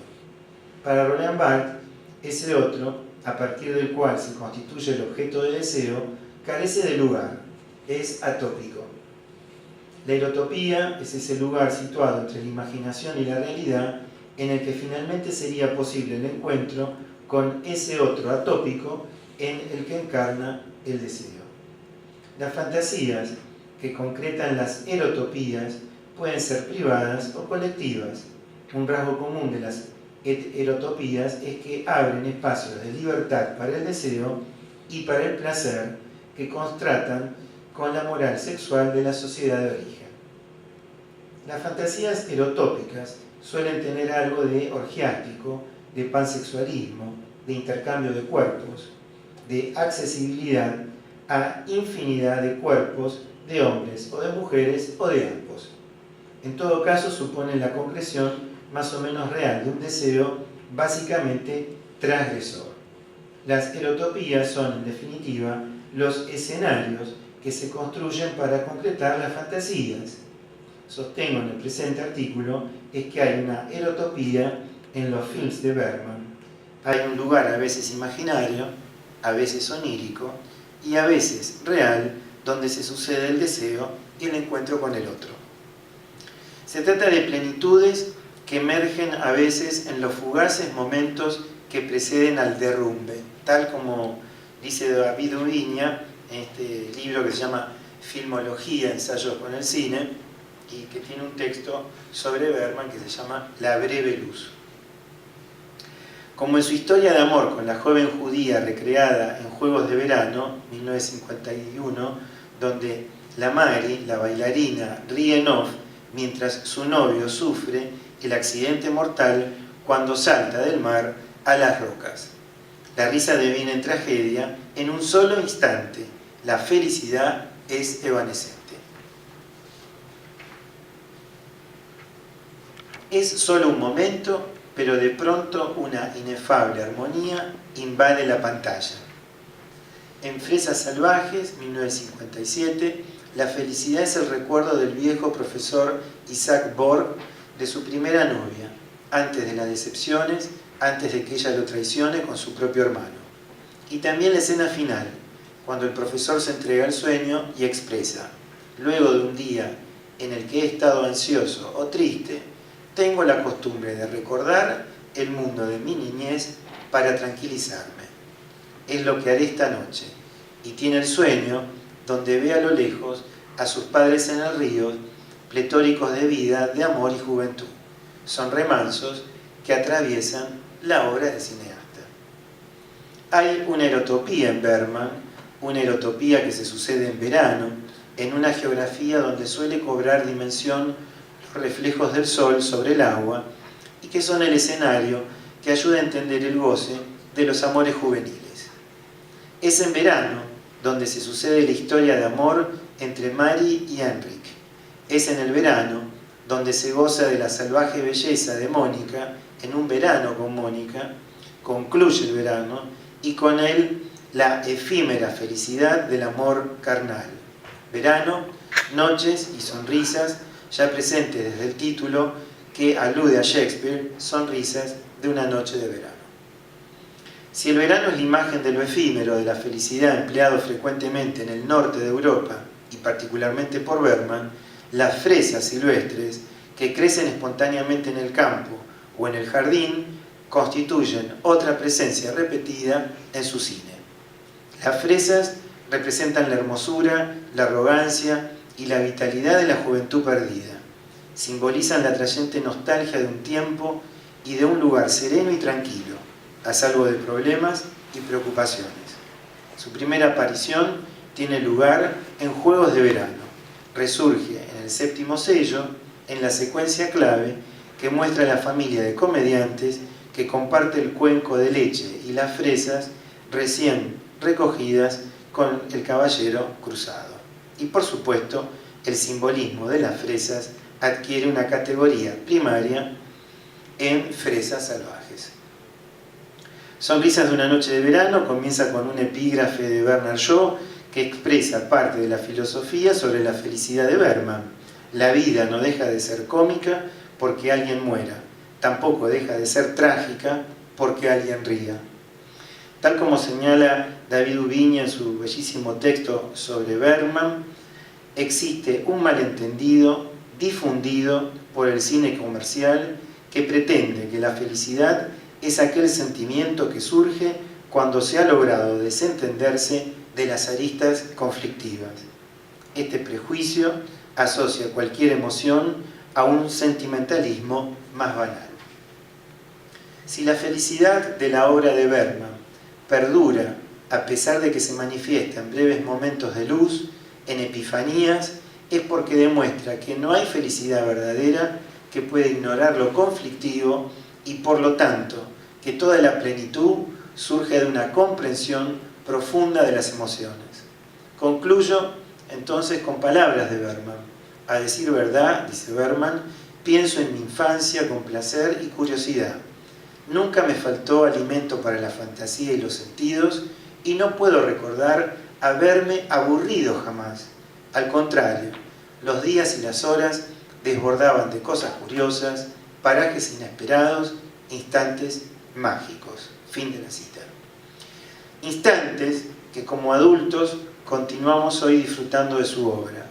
Para Roland Barthes, ese otro, a partir del cual se constituye el objeto de deseo, carece de lugar, es atópico. La erotopía es ese lugar situado entre la imaginación y la realidad en el que finalmente sería posible el encuentro con ese otro atópico en el que encarna el deseo. Las fantasías que concretan las erotopías pueden ser privadas o colectivas. Un rasgo común de las erotopías es que abren espacios de libertad para el deseo y para el placer que contrastan con la moral sexual de la sociedad de origen. Las fantasías erotópicas suelen tener algo de orgiástico, de pansexualismo, de intercambio de cuerpos, de accesibilidad a infinidad de cuerpos, de hombres o de mujeres o de ambos. En todo caso, suponen la concreción más o menos real de un deseo básicamente transgresor. Las erotopías son, en definitiva, los escenarios que se construyen para concretar las fantasías. Sostengo en el presente artículo es que hay una erotopía en los films de Bergman. Hay un lugar a veces imaginario, a veces onírico y a veces real, donde se sucede el deseo y el encuentro con el otro. Se trata de plenitudes que emergen a veces en los fugaces momentos que preceden al derrumbe, tal como dice David Ubiña en este libro que se llama Filmología, ensayos con el cine, y que tiene un texto sobre Bergman que se llama La breve luz. Como en su historia de amor con la joven judía recreada en Juegos de Verano, 1951, donde la Mary, la bailarina, ríe en off mientras su novio sufre el accidente mortal cuando salta del mar a las rocas. La risa deviene en tragedia en un solo instante. La felicidad es evanescente. Es solo un momento, pero de pronto una inefable armonía invade la pantalla. En Fresas Salvajes, 1957, la felicidad es el recuerdo del viejo profesor Isaac Borg de su primera novia, antes de las decepciones, antes de que ella lo traicione con su propio hermano. Y también la escena final, cuando el profesor se entrega al sueño y expresa: luego de un día en el que he estado ansioso o triste, tengo la costumbre de recordar el mundo de mi niñez para tranquilizarme. Es lo que haré esta noche. Y tiene el sueño donde ve a lo lejos a sus padres en el río, pletóricos de vida, de amor y juventud. Son remansos que atraviesan la obra del cineasta. Hay una erotopía en Bergman, una erotopía que se sucede en verano, en una geografía donde suele cobrar dimensión los reflejos del sol sobre el agua y que son el escenario que ayuda a entender el goce de los amores juveniles. Es en verano donde se sucede la historia de amor entre Mary y Henrik. Es en el verano donde se goza de la salvaje belleza de Mónica, en un verano con Mónica, concluye el verano y con él la efímera felicidad del amor carnal. Verano noches y sonrisas, ya presentes desde el título que alude a Shakespeare, sonrisas de una noche de verano. Si el verano es la imagen de lo efímero, de la felicidad empleado frecuentemente en el norte de Europa y particularmente por Bergman, las fresas silvestres que crecen espontáneamente en el campo o en el jardín constituyen otra presencia repetida en su cine. Las fresas representan la hermosura, la arrogancia y la vitalidad de la juventud perdida. Simbolizan la atrayente nostalgia de un tiempo y de un lugar sereno y tranquilo, a salvo de problemas y preocupaciones. Su primera aparición tiene lugar en Juegos de Verano. Resurge en el séptimo sello, en la secuencia clave que muestra a la familia de comediantes que comparte el cuenco de leche y las fresas recién recogidas con el caballero cruzado. Y por supuesto, el simbolismo de las fresas adquiere una categoría primaria en Fresas salvajes. Sonrisas de una noche de verano comienza con un epígrafe de Bernard Shaw que expresa parte de la filosofía sobre la felicidad de Bergman. La vida no deja de ser cómica porque alguien muera, tampoco deja de ser trágica porque alguien ría. Tal como señala David Ubiña en su bellísimo texto sobre Bergman, existe un malentendido difundido por el cine comercial que pretende que la felicidad es aquel sentimiento que surge cuando se ha logrado desentenderse de las aristas conflictivas. Este prejuicio asocia cualquier emoción a un sentimentalismo más banal. Si la felicidad de la obra de Bergman perdura a pesar de que se manifiesta en breves momentos de luz, en epifanías, es porque demuestra que no hay felicidad verdadera que pueda ignorar lo conflictivo y por lo tanto que toda la plenitud surge de una comprensión profunda de las emociones. Concluyo entonces con palabras de Bergman. A decir verdad, dice Bergman, pienso en mi infancia con placer y curiosidad. Nunca me faltó alimento para la fantasía y los sentidos y no puedo recordar haberme aburrido jamás. Al contrario, los días y las horas desbordaban de cosas curiosas, parajes inesperados, instantes mágicos. Fin de la cita. Instantes que como adultos continuamos hoy disfrutando de su obra.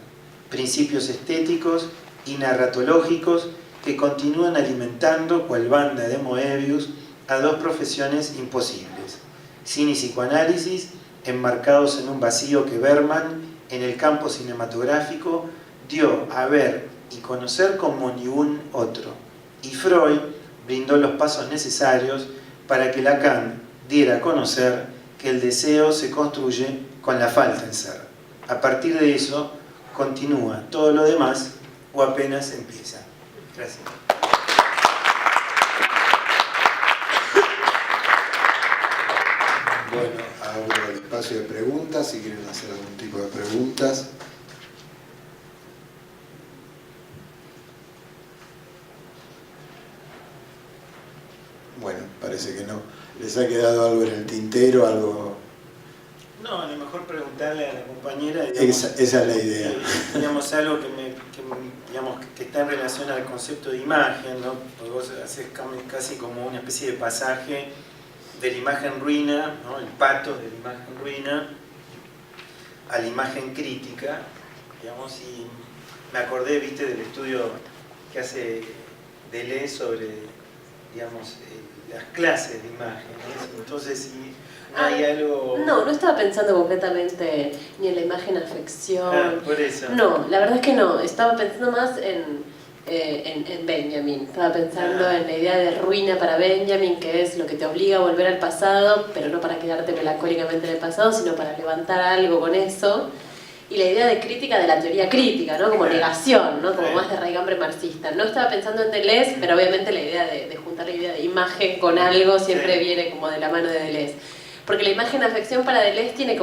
Principios estéticos y narratológicos que continúan alimentando, cual banda de Moebius, a dos profesiones imposibles. Cine y psicoanálisis, enmarcados en un vacío que Bergman, en el campo cinematográfico, dio a ver y conocer como ningún otro. Y Freud brindó los pasos necesarios para que Lacan diera a conocer que el deseo se construye con la falta en ser. A partir de eso, continúa todo lo demás o apenas empieza. Gracias. Bueno, abro el espacio de preguntas, si quieren hacer algún tipo de preguntas. Bueno, parece que no. ¿Les ha quedado algo en el tintero, algo? No, a lo mejor preguntarle a la compañera, Esa es la idea. Digamos algo que está en relación al concepto de imagen, ¿no? Porque vos haces casi como una especie de pasaje de la imagen ruina, ¿no? El pathos de la imagen ruina, a la imagen crítica, digamos, y me acordé, viste, del estudio que hace Deleuze sobre, digamos, las clases de imagen, ¿no? Entonces, si hay algo... No estaba pensando concretamente ni en la imagen afección. Por eso. No, la verdad es que no. Estaba pensando más en Benjamin. Estaba pensando en la idea de ruina para Benjamin, que es lo que te obliga a volver al pasado, pero no para quedarte melancólicamente en el pasado, sino para levantar algo con eso. Y la idea de crítica de la teoría crítica, ¿no? Como negación, ¿no? Como más de raigambre marxista. No estaba pensando en Deleuze, pero obviamente la idea de juntar la idea de imagen con algo siempre viene como de la mano de Deleuze. Porque la imagen afección para Deleuze tiene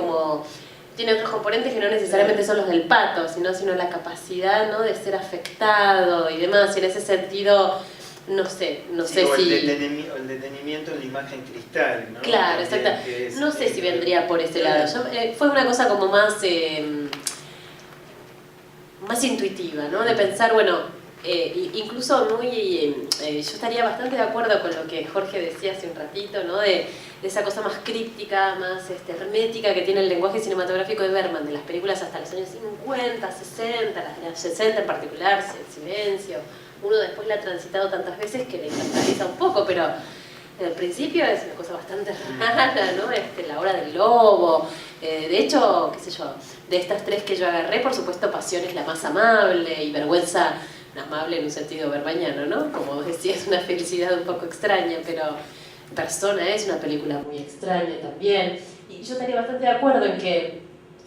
otros componentes que no necesariamente son los del pathos, sino la capacidad, ¿no? De ser afectado y demás. Y en ese sentido, no sé si... El detenimiento en la imagen cristal, ¿no? Claro, exacto. No sé si vendría por ese lado. Fue una cosa como más... más intuitiva, ¿no? De pensar, bueno, incluso yo estaría bastante de acuerdo con lo que Jorge decía hace un ratito, ¿no? De esa cosa más críptica, más hermética que tiene el lenguaje cinematográfico de Bergman, de las películas hasta los años 50, 60, las de los 60 en particular, Silencio. Uno después la ha transitado tantas veces que le infantiliza un poco, pero al principio es una cosa bastante rara, ¿no? La hora del lobo. De hecho, qué sé yo, de estas tres que yo agarré, por supuesto, Pasión es la más amable y Vergüenza, amable en un sentido bermaniano, ¿no? Como vos decías, una felicidad un poco extraña, pero Persona es una película muy extraña también. Y yo estaría bastante de acuerdo en que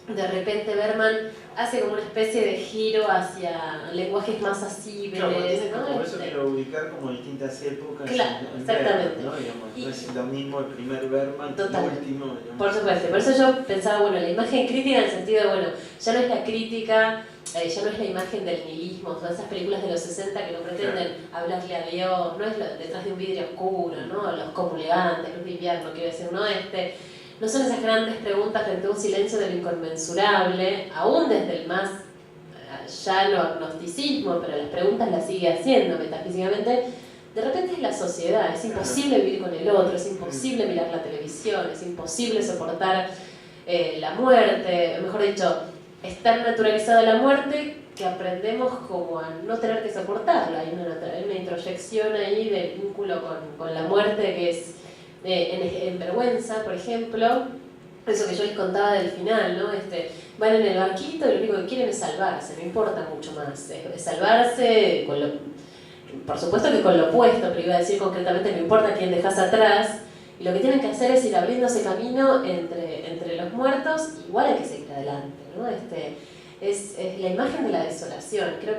de repente Bergman hace como una especie de giro hacia lenguajes más asibles, claro, tiene ¿no? como eso quiero ubicar como distintas épocas. Claro, en exactamente. Bergman, ¿no? Digamos, no es lo mismo el primer Bergman que el último. Digamos. Por supuesto, por eso yo pensaba, bueno, la imagen crítica en el sentido de, bueno, ya no es la crítica, ya no es la imagen del nihilismo, todas esas películas de los 60 que no pretenden hablarle a Dios, no es detrás de un vidrio oscuro, ¿no? Los comulgantes, Luz de Invierno, quiero decir, no son esas grandes preguntas frente a un silencio de lo inconmensurable, aún desde el más llano agnosticismo, pero las preguntas las sigue haciendo metafísicamente. De repente es la sociedad, es imposible vivir con el otro, es imposible mirar la televisión, es imposible soportar la muerte, mejor dicho, es tan naturalizada la muerte que aprendemos como a no tener que soportarla. Hay una introyección ahí del vínculo con la muerte que es en Vergüenza, por ejemplo, eso que yo les contaba del final, ¿no? Van en el barquito y lo único que quieren es salvarse, no importa mucho más, es salvarse por supuesto que con lo opuesto, pero iba a decir concretamente no importa quién dejas atrás, y lo que tienen que hacer es ir abriéndose camino entre los muertos, igual hay que seguir adelante, ¿no? Es la imagen de la desolación, creo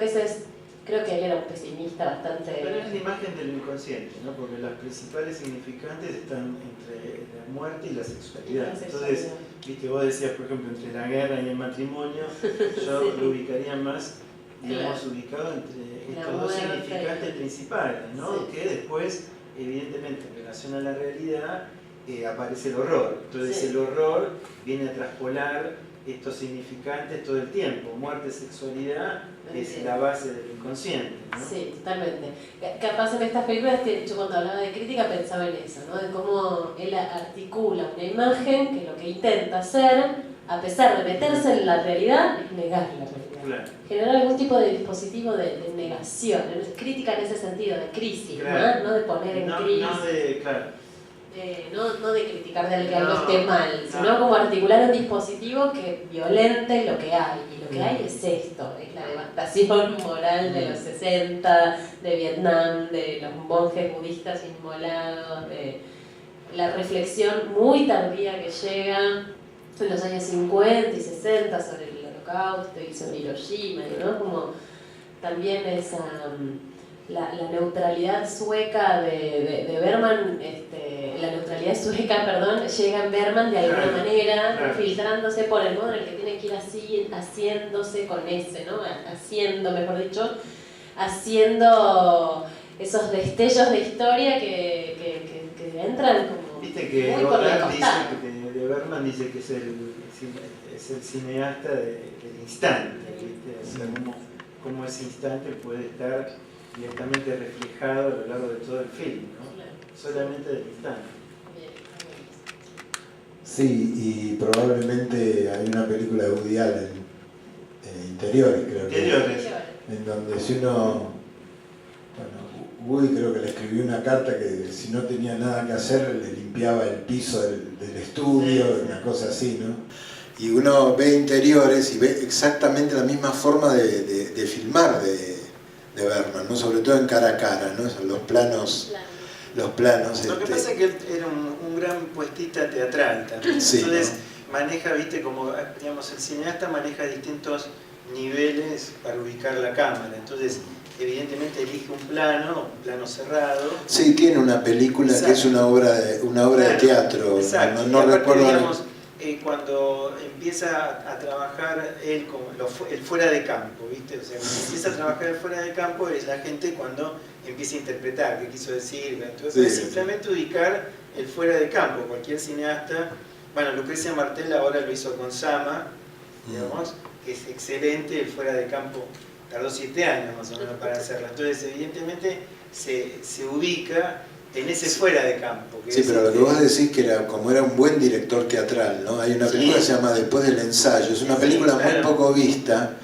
que él era un pesimista bastante... Pero es la imagen del inconsciente, ¿no? Porque los principales significantes están entre la muerte y la sexualidad. Entonces, viste, vos decías, por ejemplo, entre la guerra y el matrimonio, yo lo ubicaría más, digamos, ubicado entre estos dos significantes principales, ¿no? Sí. Que después, evidentemente, en relación a la realidad, aparece el horror. Entonces el horror viene a traspolar estos significantes todo el tiempo. Muerte, sexualidad, es la base del inconsciente, ¿no? Sí, totalmente. Capaz en estas películas, yo cuando hablaba de crítica pensaba en eso, ¿no? De cómo él articula una imagen que lo que intenta hacer, a pesar de meterse en la realidad, es negar la realidad. Claro. Generar algún tipo de dispositivo de negación, crítica en ese sentido, de crisis, claro. ¿No? De poner en crisis. No de criticar de que algo esté mal, sino como articular un dispositivo que violente lo que hay. Y lo que hay es esto, es la devastación moral de los 60, de Vietnam, de los monjes budistas inmolados, de la reflexión muy tardía que llega en los años 50 y 60 sobre el Holocausto y sobre Hiroshima, ¿no? Como también esa... La neutralidad sueca de Bergman, la neutralidad sueca, perdón, llega en Bergman de alguna manera, filtrándose por el modo en el que tiene que ir así, haciéndose con ese, ¿no? Haciendo esos destellos de historia que entran como... Viste que Godard dice que de Bergman dice que es el cineasta del instante, ¿viste? O sea, cómo ese instante puede estar directamente reflejado a lo largo de todo el film, ¿no? Solamente del instante. Sí, y probablemente hay una película de Woody Allen, Interiores, creo que en donde si uno... Bueno, Woody creo que le escribió una carta que si no tenía nada que hacer le limpiaba el piso del estudio, una cosa así, ¿no? Y uno ve Interiores y ve exactamente la misma forma de filmar de Bergman, ¿no? Sobre todo en cara a cara, ¿no? Los planos. Lo que pasa es que él era un gran puestista teatral también. Sí, entonces maneja, viste, como digamos, el cineasta maneja distintos niveles para ubicar la cámara. Entonces, evidentemente elige un plano cerrado. Sí, tiene una película que es una obra de teatro. Exacto. No recuerdo. Digamos, cuando empieza a trabajar él como el fuera de campo, ¿viste? O sea, cuando empieza a trabajar el fuera de campo es la gente cuando empieza a interpretar qué quiso decir. Entonces, simplemente ubicar el fuera de campo. Cualquier cineasta, bueno, Lucrecia Martel ahora lo hizo con Sama, digamos, que es excelente, el fuera de campo tardó 7 años más o menos para hacerla. Entonces, evidentemente, se ubica en ese fuera de campo. Sí, pero lo que vos decís que era como era un buen director teatral, ¿no? Hay una película que se llama Después del ensayo, es una película muy poco vista,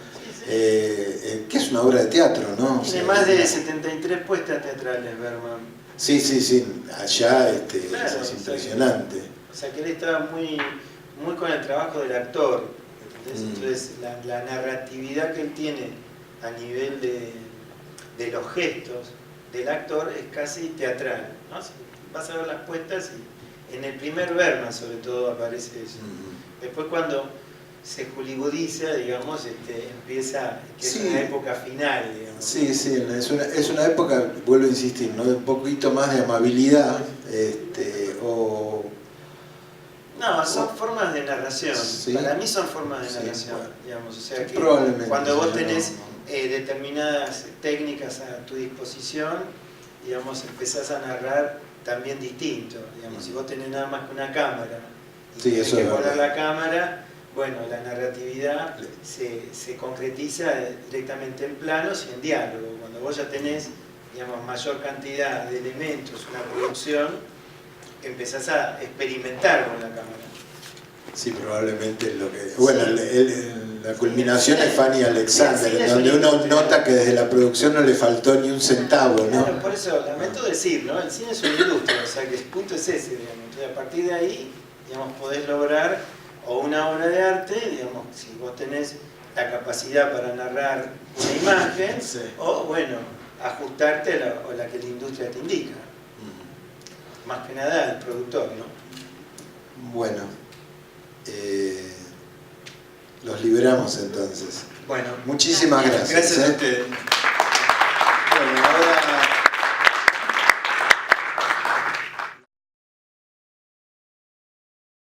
que es una obra de teatro, ¿no? Tiene más de 73 puestas teatrales, Bergman. Sí, allá Claro, es impresionante. O sea que él estaba muy con el trabajo del actor. Entonces la narratividad que él tiene a nivel de los gestos del actor es casi teatral, ¿no? Vas a ver las puestas y en el primer Bergman sobre todo aparece eso. Después cuando se hollywoodiza, digamos, empieza, que es una época final, digamos. Sí, es una época, vuelvo a insistir, ¿no? De un poquito más de amabilidad, No, son formas de narración. Sí. Para mí son formas de narración, bueno. digamos. O sea que Probablemente, vos tenés determinadas técnicas a tu disposición, digamos, empezás a narrar también distinto. Digamos, si vos tenés nada más que una cámara y tenés que poner la cámara, bueno, la narratividad se concretiza directamente en planos y en diálogo. Cuando vos ya tenés, digamos, mayor cantidad de elementos, una producción, empezás a experimentar con la cámara. Sí, probablemente lo que... Bueno, la culminación es Fanny Alexander, donde uno nota que desde la producción no le faltó ni un centavo, ¿no? Claro, por eso lamento decir, ¿no? El cine es una industria, o sea que el punto es ese, digamos. Entonces, a partir de ahí, digamos, podés lograr o una obra de arte, digamos, si vos tenés la capacidad para narrar una imagen, o bueno, ajustarte a la que la industria te indica. Más que nada el productor, ¿no? Bueno, los liberamos entonces. Bueno, muchísimas gracias. Gracias a ustedes.